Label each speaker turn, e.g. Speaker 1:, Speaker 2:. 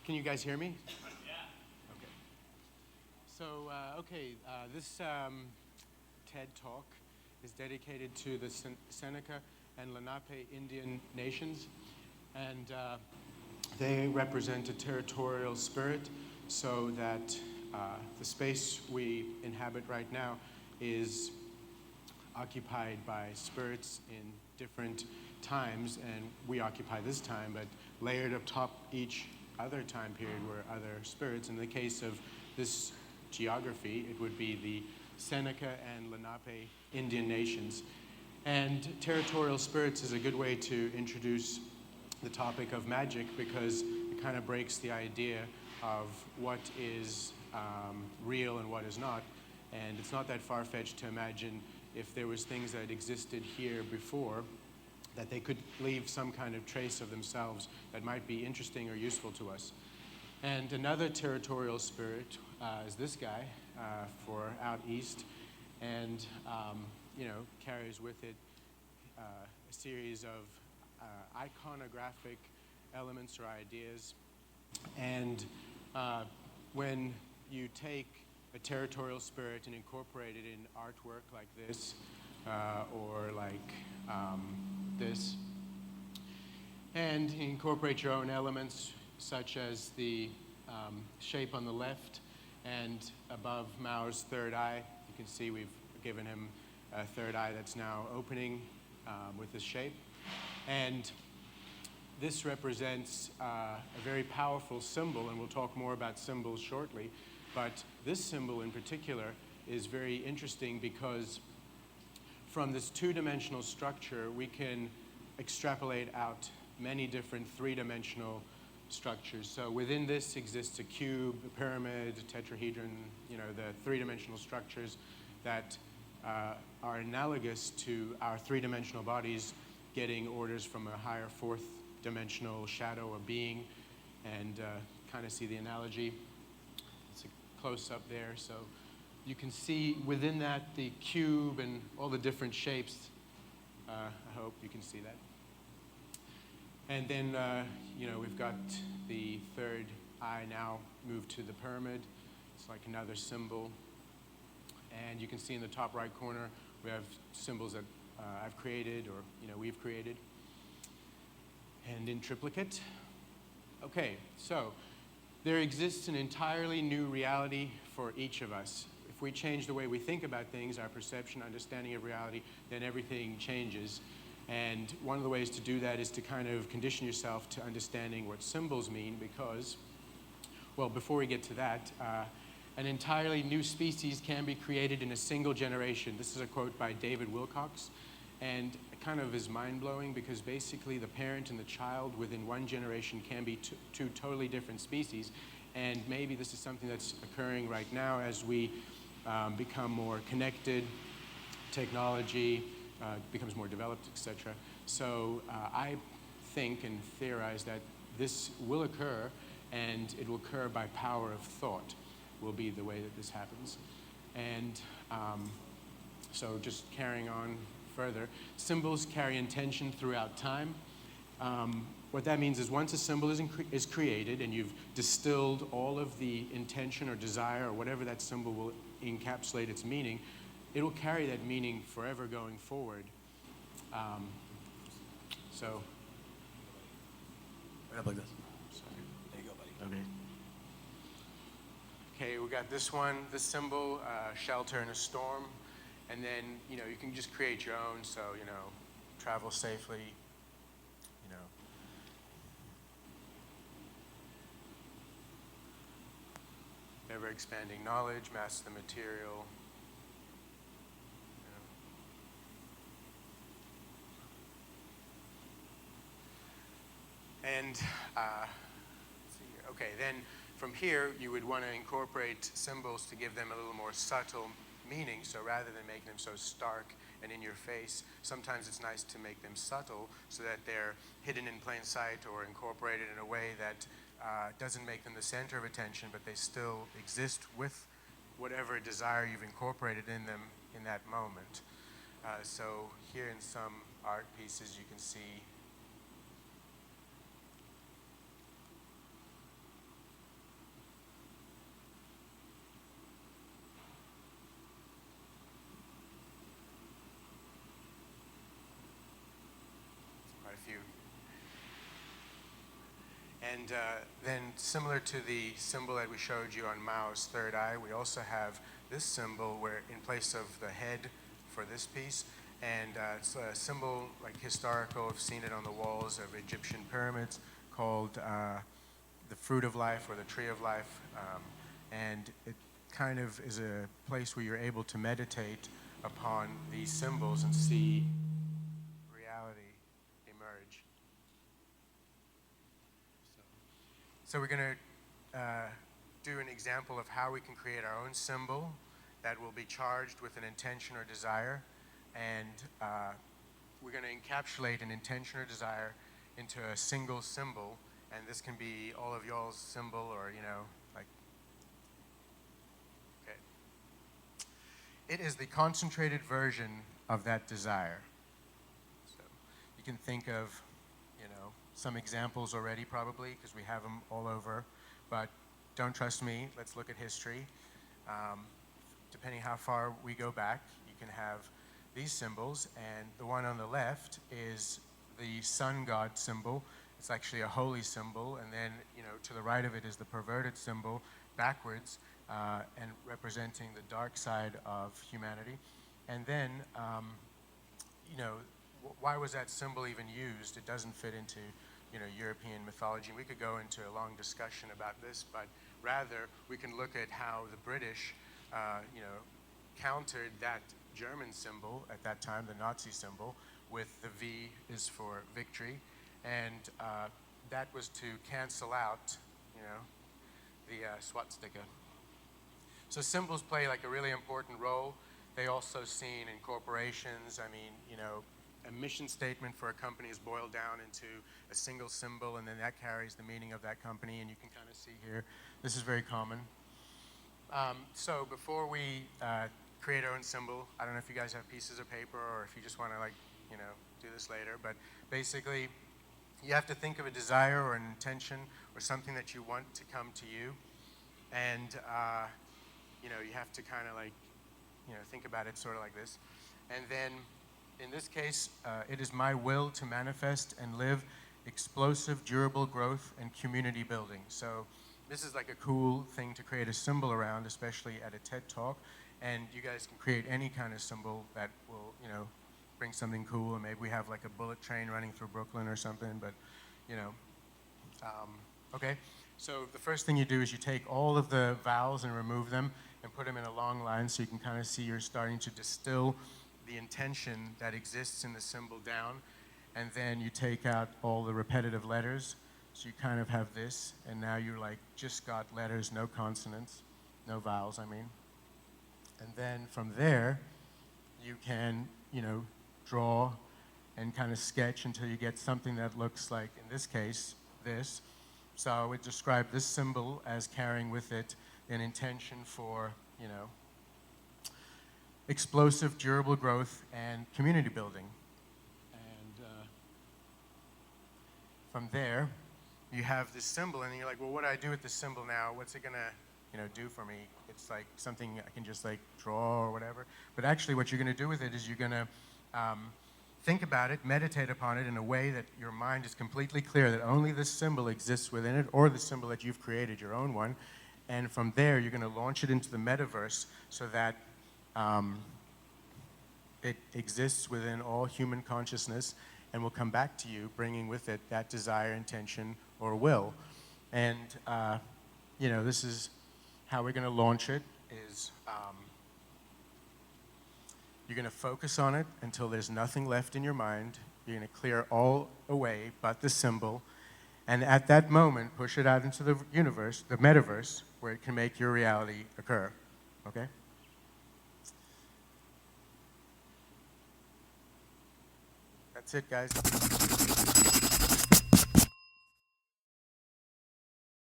Speaker 1: Can you guys hear me? Yeah. Okay. So, this TED Talk is dedicated to the Seneca and Lenape Indian nations. And they represent a territorial spirit, so that the space we inhabit right now is occupied by spirits in different times, and we occupy this time, but layered up top each other time period were other spirits. In the case of this geography, it would be the Seneca and Lenape Indian nations. And territorial spirits is a good way to introduce the topic of magic, because it kind of breaks the idea of what is real and what is not. And it's not that far-fetched to imagine if there was things that existed here before, that they could leave some kind of trace of themselves that might be interesting or useful to us. And another territorial spirit is this guy for out east, and carries with it a series of iconographic elements or ideas. And when you take a territorial spirit and incorporate it in artwork like this, or like this, and incorporate your own elements, such as the shape on the left, and above Mao's third eye, you can see we've given him a third eye that's now opening with this shape. And this represents a very powerful symbol, and we'll talk more about symbols shortly. But this symbol in particular is very interesting because from this two-dimensional structure, we can extrapolate out many different three-dimensional structures. So within this exists a cube, a pyramid, a tetrahedron, the three-dimensional structures that are analogous to our three-dimensional bodies getting orders from a higher fourth-dimensional shadow or being, and kind of see the analogy. It's a close-up there. So you can see within that the cube and all the different shapes. I hope you can see that. And then, we've got the third eye now moved to the pyramid. It's like another symbol. And you can see in the top right corner, we have symbols that I've created, or we've created. And in triplicate. Okay, so there exists an entirely new reality for each of us. If we change the way we think about things, our perception, understanding of reality, then everything changes. And one of the ways to do that is to kind of condition yourself to understanding what symbols mean, because, well, before we get to that, an entirely new species can be created in a single generation. This is a quote by David Wilcox, and it kind of is mind-blowing, because basically the parent and the child within one generation can be two totally different species. And maybe this is something that's occurring right now as we become more connected, technology becomes more developed, etc. So I think and theorize that this will occur, and it will occur by power of thought, will be the way that this happens. And so just carrying on further, symbols carry intention throughout time. What that means is once a symbol is created and you've distilled all of the intention or desire or whatever that symbol will encapsulate its meaning, it will carry that meaning forever going forward. So,
Speaker 2: right up like this.
Speaker 1: Sorry.
Speaker 2: There you go, buddy.
Speaker 1: Okay. Okay, we got this one, this symbol, shelter in a storm. And then, you can just create your own, so, travel safely, ever-expanding knowledge, master the material. And, let's see here. Okay, then from here, you would want to incorporate symbols to give them a little more subtle meaning. So rather than making them so stark and in your face, sometimes it's nice to make them subtle so that they're hidden in plain sight or incorporated in a way that doesn't make them the center of attention, but they still exist with whatever desire you've incorporated in them in that moment. So here in some art pieces you can see And then similar to the symbol that we showed you on Mao's third eye, we also have this symbol where in place of the head for this piece, and it's a symbol like historical, I've seen it on the walls of Egyptian pyramids, called the fruit of life or the tree of life. And it kind of is a place where you're able to meditate upon these symbols and see reality emerge. So we're going to do an example of how we can create our own symbol that will be charged with an intention or desire. And we're going to encapsulate an intention or desire into a single symbol. And this can be all of y'all's symbol, or, you know, like, okay. It is the concentrated version of that desire. So you can think of, you know, some examples already probably, because we have them all over, but don't trust me, let's look at history. Depending how far we go back, you can have these symbols, and the one on the left is the sun god symbol. It's actually a holy symbol, and then, you know, to the right of it is the perverted symbol backwards, and representing the dark side of humanity. And then, you know, why was that symbol even used? It doesn't fit into, you know, European mythology. We could go into a long discussion about this, but rather we can look at how the British, you know, countered that German symbol at that time, the Nazi symbol, with the V is for victory. And that was to cancel out, you know, the swastika. So symbols play like a really important role. They also seen in corporations. I mean, you know, a mission statement for a company is boiled down into a single symbol, and then that carries the meaning of that company, and you can kind of see here. This is very common. So before we create our own symbol, I don't know if you guys have pieces of paper or if you just want to, like, you know, do this later, but basically, you have to think of a desire or an intention or something that you want to come to you. And, you know, you have to kind of like, you know, think about it sort of like this. And then, in this case, it is my will to manifest and live explosive, durable growth and community building. So this is like a cool thing to create a symbol around, especially at a TED Talk. And you guys can create any kind of symbol that will, you know, bring something cool, and maybe we have like a bullet train running through Brooklyn or something, but, you know. Okay, so the first thing you do is you take all of the vowels and remove them and put them in a long line so you can kind of see you're starting to distill the intention that exists in the symbol down, and then you take out all the repetitive letters, so you kind of have this, and now you're like just got letters, no consonants, no vowels, I mean. And then from there, you can, you know, draw and kind of sketch until you get something that looks like, in this case, this. So I would describe this symbol as carrying with it an intention for, you know, explosive, durable growth and community building. And from there, you have this symbol, and you're like, well, what do I do with this symbol now? What's it gonna, you know, do for me? It's like something I can just like draw or whatever. But actually what you're gonna do with it is you're gonna think about it, meditate upon it in a way that your mind is completely clear that only this symbol exists within it, or the symbol that you've created, your own one. And from there, you're gonna launch it into the metaverse so that it exists within all human consciousnness and will come back to you, bringing with it that desire, intention, or will. And, you know, this is how we're gonna launch it, is you're gonna focus on it until there's nothing left in your mind. You're gonna clear all away but the symbol. And at that moment, push it out into the universe, the metaverse, where it can make your reality occur, okay? That's it, guys.